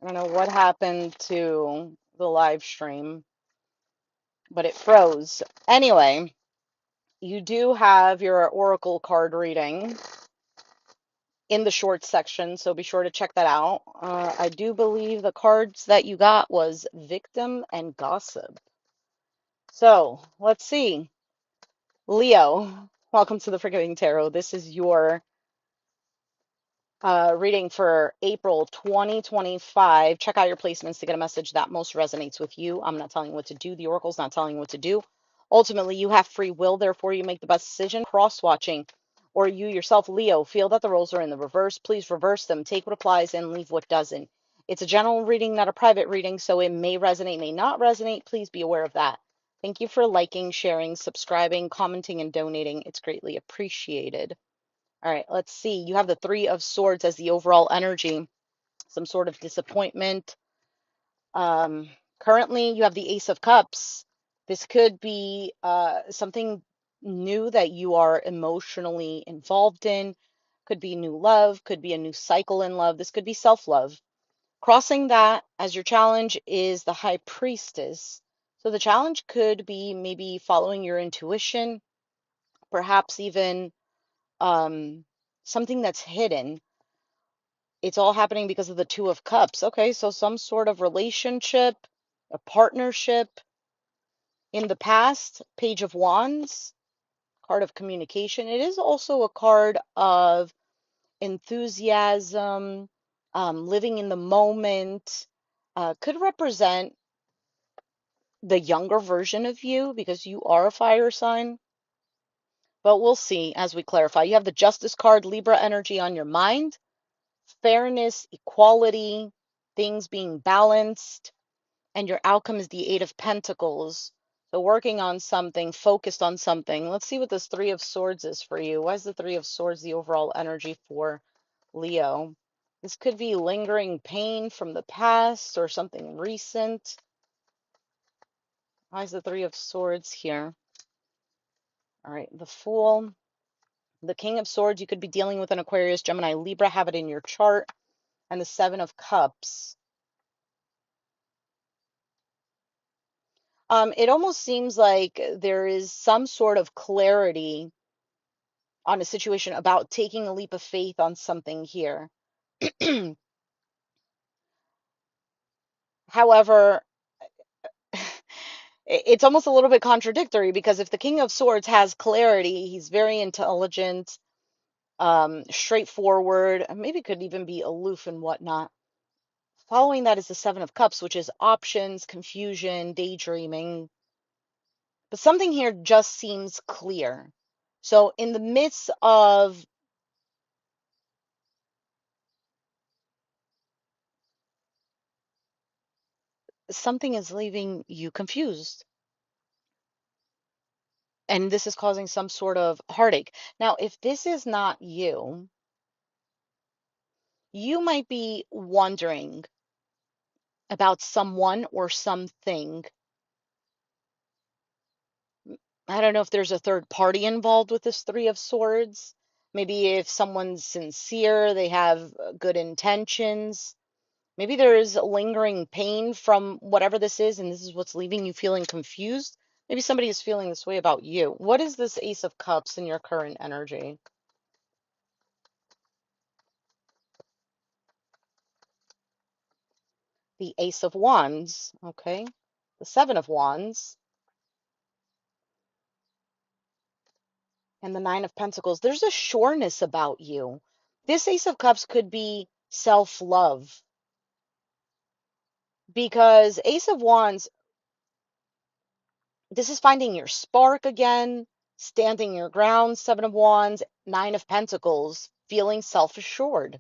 I don't know what happened to the live stream, but it froze. Anyway, you do have your Oracle card reading in the short section, so be sure to check that out. I do believe the cards that you got was Victim and Gossip. So let's see. Leo, welcome to the Forgiving Tarot. This is your reading for April 2025. Check out your placements to get a message that most resonates with you. I'm not telling you what to do. The Oracle's not telling you what to do. Ultimately, you have free will, therefore, you make the best decision. Cross watching, or you yourself, Leo, feel that the roles are in the reverse. Please reverse them. Take what applies and leave what doesn't. It's a general reading, not a private reading, so it may resonate, may not resonate. Please be aware of that. Thank you for liking, sharing, subscribing, commenting, and donating. It's greatly appreciated. All right, let's see. You have the Three of Swords as the overall energy, some sort of disappointment. Um, Currently, you have the Ace of Cups. This could be something new that you are emotionally involved in. Could be new love, could be a new cycle in love. This could be self-love. Crossing that as your challenge is the High Priestess. So the challenge could be maybe following your intuition, perhaps even um, something that's hidden. It's all happening because of the Two of Cups. Okay, so some sort of relationship, a partnership in the past. Page of Wands, card of communication. It is also a card of enthusiasm, living in the moment. Could represent the younger version of you because you are a fire sign. But we'll see as we clarify. You have the Justice card, Libra energy on your mind, fairness, equality, things being balanced, and your outcome is the Eight of Pentacles. So working on something, focused on something. Let's see what this Three of Swords is for you. Why is the Three of Swords the overall energy for Leo? This could be lingering pain from the past or something recent. Why is the Three of Swords here? All right, the Fool. The King of Swords, you could be dealing with an Aquarius, Gemini, Libra, have it in your chart. And the Seven of Cups. It almost seems like there is some sort of clarity on a situation about taking a leap of faith on something here. However, it's almost a little bit contradictory because if the King of Swords has clarity, he's very intelligent, straightforward, maybe could even be aloof and whatnot. Following that is the Seven of Cups, which is options, confusion, daydreaming. But something here just seems clear. So, in the midst of something is leaving you confused, and this is causing some sort of heartache. Now, if this is not you, you might be wondering about someone or something. I don't know if there's a third party involved with this Three of Swords. Maybe if someone's sincere, they have good intentions. Maybe there is lingering pain from whatever this is, and this is what's leaving you feeling confused. Maybe somebody is feeling this way about you. What is this Ace of Cups in your current energy? The Ace of Wands, okay? The Seven of Wands, and the Nine of Pentacles. There's a sureness about you. This Ace of Cups could be self-love because Ace of Wands, this is finding your spark again, standing your ground. Seven of Wands, Nine of Pentacles, feeling self-assured.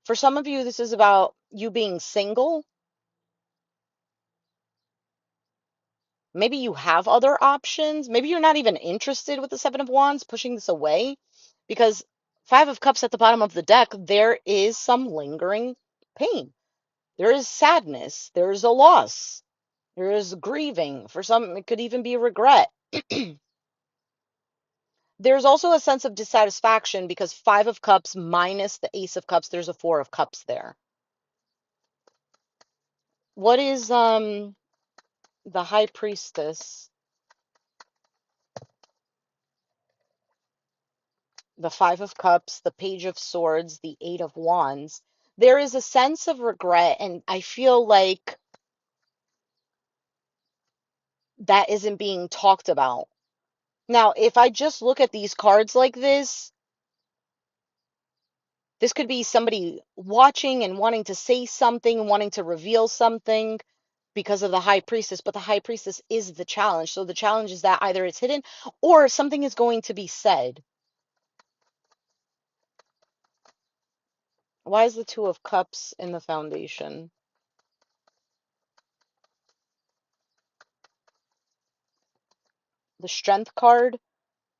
For some of you, this is about you being single. Maybe you have other options. Maybe you're not even interested with the Seven of Wands, pushing this away because Five of Cups at the bottom of the deck, there is some lingering pain. There is sadness. There is a loss. There is grieving. For some, it could even be regret. There's also a sense of dissatisfaction because Five of Cups minus the Ace of Cups, there's a Four of Cups there. What is the High Priestess, the Five of Cups, the Page of Swords, the Eight of Wands? There is a sense of regret, and I feel like that isn't being talked about. Now, if I just look at these cards like this could be somebody watching and wanting to say something, wanting to reveal something because of the High Priestess, but the High Priestess is the challenge. So the challenge is that either it's hidden or something is going to be said. Why is the Two of Cups in the foundation? The Strength card,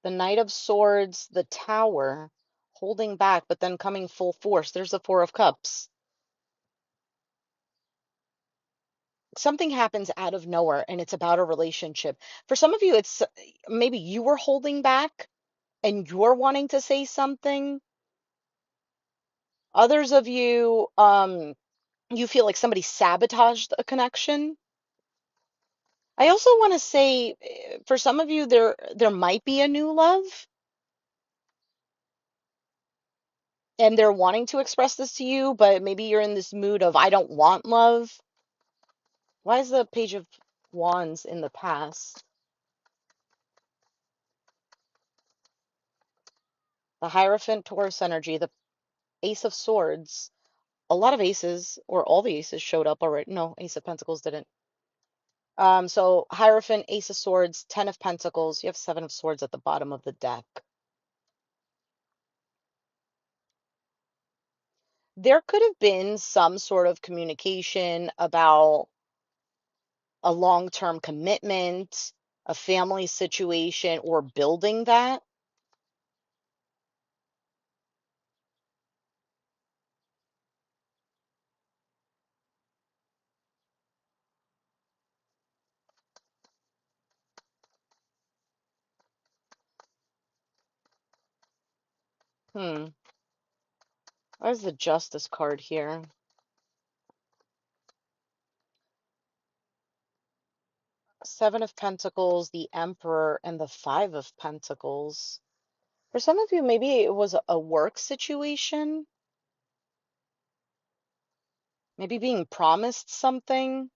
the Knight of Swords, the Tower, holding back, but then coming full force. There's the Four of Cups. Something happens out of nowhere and it's about a relationship. For some of you, it's maybe you were holding back and you're wanting to say something. Others of you, you feel like somebody sabotaged a connection. I also want to say, for some of you, there might be a new love, and they're wanting to express this to you, but maybe you're in this mood of I don't want love. Why is the Page of Wands in the past? The Hierophant, Taurus energy, the Ace of Swords. A lot of aces, or all the aces showed up already. No, Ace of Pentacles didn't. So Hierophant, Ace of Swords, Ten of Pentacles. You have Seven of Swords at the bottom of the deck. There could have been some sort of communication about a long-term commitment, a family situation, or building that. Hmm. Where's the Justice card here? Seven of Pentacles, the Emperor, and the Five of Pentacles. For some of you, maybe it was a work situation, maybe being promised something.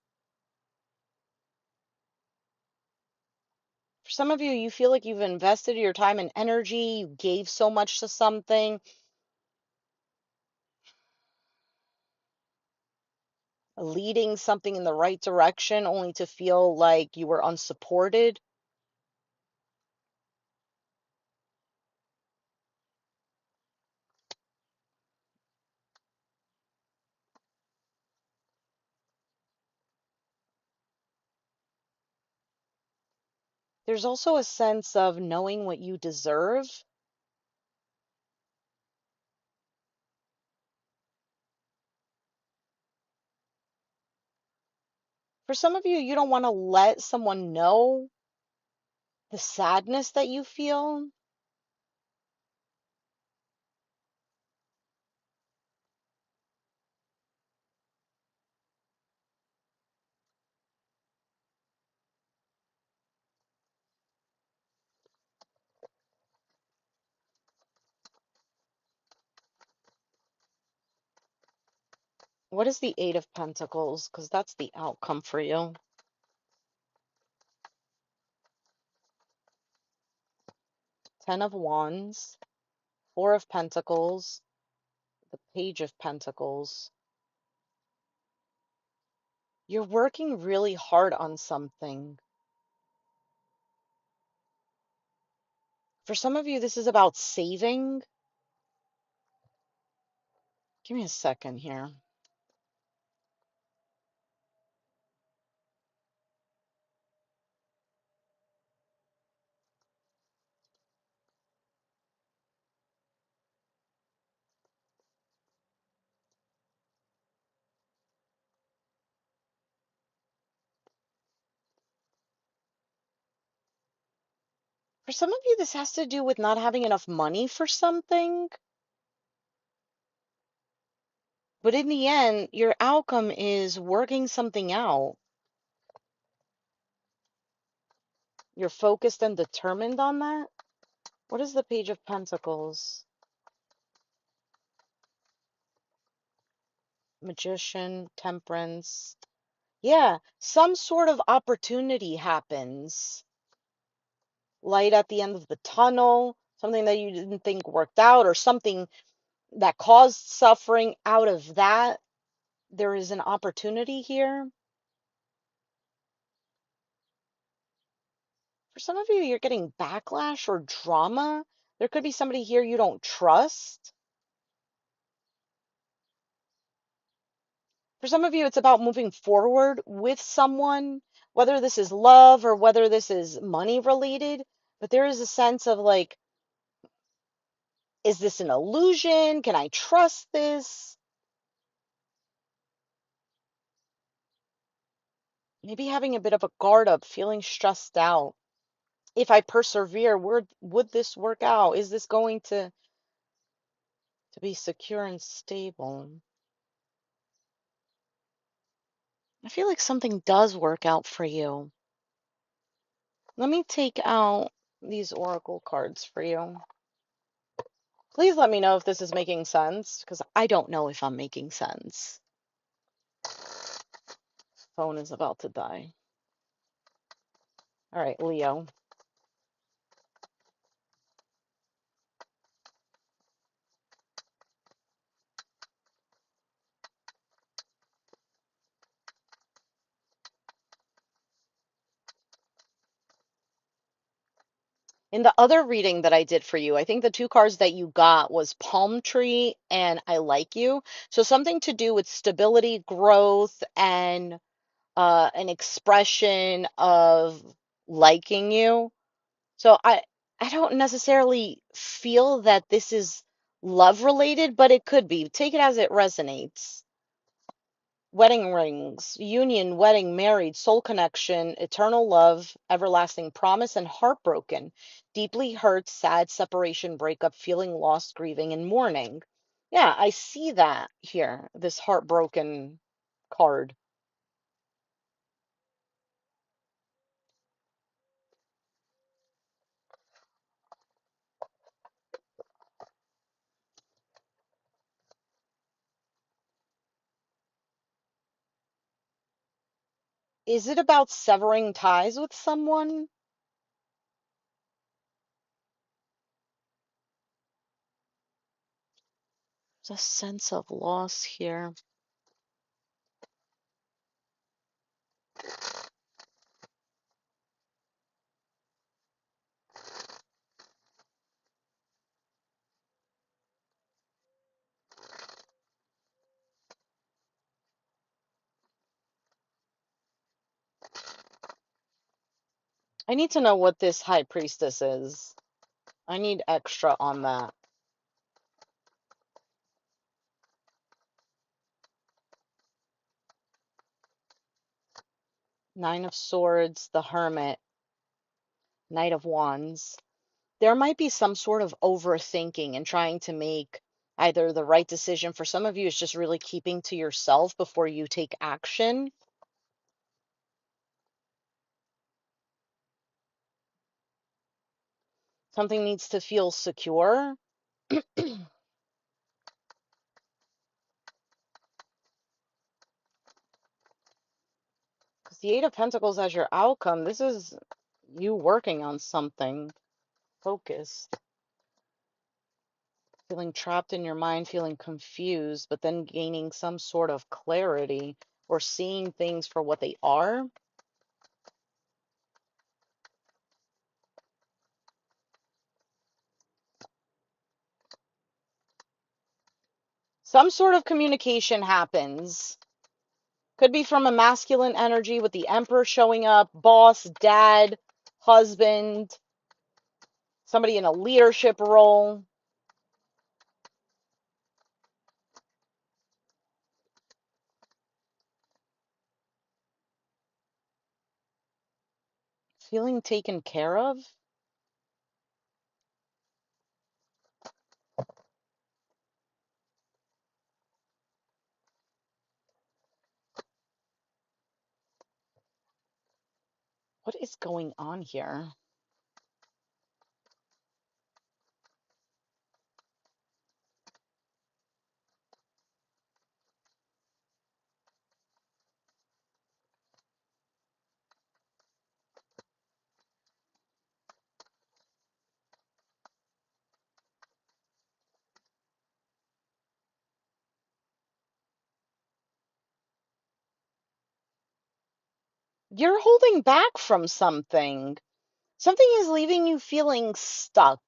For some of you, you feel like you've invested your time and energy, you gave so much to something, leading something in the right direction, only to feel like you were unsupported. There's also a sense of knowing what you deserve. For some of you, you don't want to let someone know the sadness that you feel. What is the Eight of Pentacles? Because that's the outcome for you. Ten of Wands, Four of Pentacles, the Page of Pentacles. You're working really hard on something. For some of you, this is about saving. Give me a second here. For some of you, this has to do with not having enough money for something. But in the end, your outcome is working something out. You're focused and determined on that. What is the Page of Pentacles? Magician, Temperance. Yeah, some sort of opportunity happens. Light at the end of the tunnel, something that you didn't think worked out, or something that caused suffering. Out of that, there is an opportunity here. For some of you, you're getting backlash or drama. There could be somebody here you don't trust. For some of you, it's about moving forward with someone, whether this is love or whether this is money related. But there is a sense of like, is this an illusion? Can I trust this? Maybe having a bit of a guard up, feeling stressed out. If I persevere, would this work out? Is this going to be secure and stable? I feel like something does work out for you. Let me take out these oracle cards for you. Please let me know if this is making sense, because I don't know if I'm making sense. Phone is about to die. All right, Leo. In the other reading that I did for you, I think the two cards that you got was Palm Tree and I Like You. So something to do with stability, growth, and an expression of liking you. So I don't necessarily feel that this is love related, but it could be. Take it as it resonates. Wedding rings, union, wedding, married, soul connection, eternal love, everlasting promise, and heartbroken. Deeply hurt, sad, separation, breakup, feeling lost, grieving, and mourning. Yeah, I see that here, this heartbroken card. Is it about severing ties with someone? There's a sense of loss here. I need to know what this high priestess is. I need extra on that. Nine of Swords, the Hermit, Knight of Wands. There might be some sort of overthinking and trying to make either the right decision. For some of you, it's just really keeping to yourself before you take action. Something needs to feel secure. Because the Eight of Pentacles as your outcome, this is you working on something, focused, feeling trapped in your mind, feeling confused, but then gaining some sort of clarity or seeing things for what they are. Some sort of communication happens. Could be from a masculine energy with the Emperor showing up, boss, dad, husband, somebody in a leadership role. Feeling taken care of. What is going on here? You're holding back from something. Something is leaving you feeling stuck.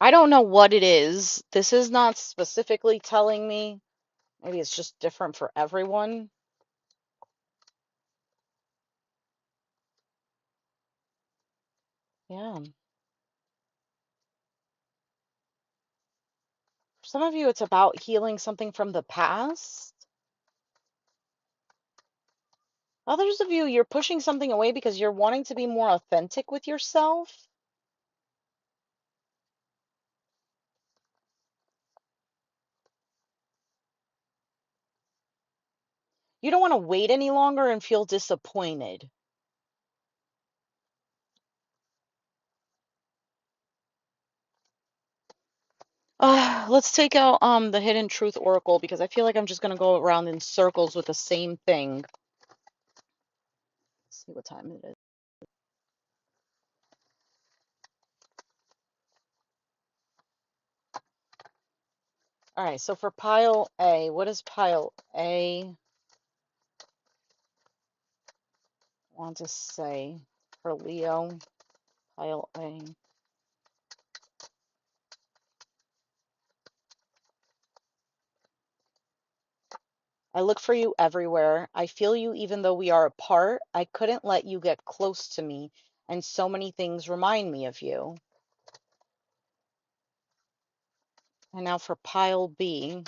I don't know what it is. This is not specifically telling me. Maybe it's just different for everyone. Yeah. For some of you, it's about healing something from the past. Others of you, you're pushing something away because you're wanting to be more authentic with yourself. You don't want to wait any longer and feel disappointed. Let's take out the Hidden Truth Oracle because I feel like I'm just gonna go around in circles with the same thing. Let's see what time it is. All right, so for pile A, what does pile A want to say for Leo? Pile A. I look for you everywhere. I feel you even though we are apart. I couldn't let you get close to me, and so many things remind me of you. And now for pile B.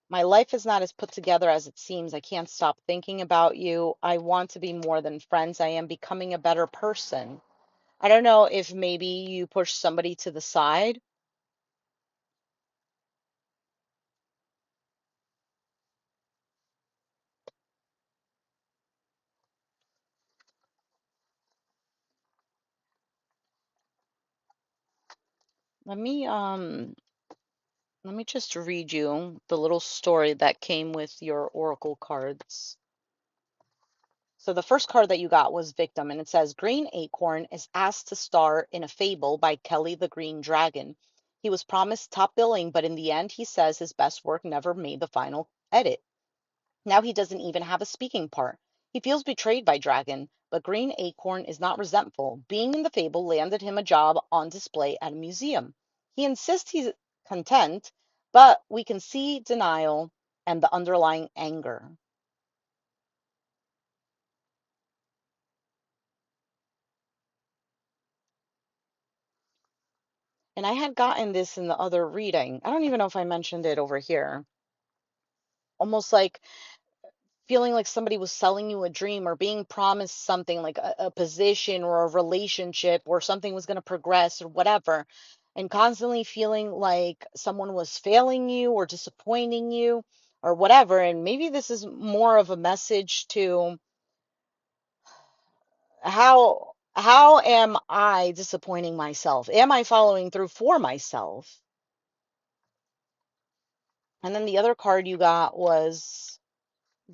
My life is not as put together as it seems. I can't stop thinking about you. I want to be more than friends. I am becoming a better person. I don't know if maybe you push somebody to the side. Let me um let me just read you the little story that came with your oracle cards. So the first card that you got was Victim, and it says Green Acorn is asked to star in a fable by Kelly the Green Dragon. He was promised top billing, but in the end, he says his best work never made the final edit. Now he doesn't even have a speaking part. He feels betrayed by Dragon, but Green Acorn is not resentful. Being in the fable landed him a job on display at a museum. He insists he's content, but we can see denial and the underlying anger. And I had gotten this in the other reading. I don't even know if I mentioned it over here. Almost like feeling like somebody was selling you a dream or being promised something like a position or a relationship or something was going to progress or whatever. And constantly feeling like someone was failing you or disappointing you or whatever. And maybe this is more of a message to how am I disappointing myself? Am I following through for myself? And then the other card you got was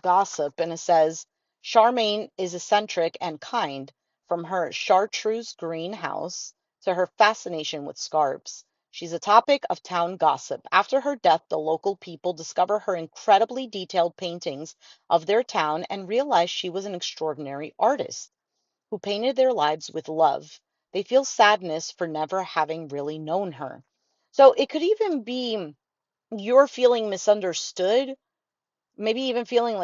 Gossip, and it says Charmaine is eccentric and kind, from her chartreuse green house to her fascination with scarves. She's a topic of town gossip. After her death, the local people discover her incredibly detailed paintings of their town and realize she was an extraordinary artist who painted their lives with love. They feel sadness for never having really known her. So it could even be you're feeling misunderstood, maybe even feeling like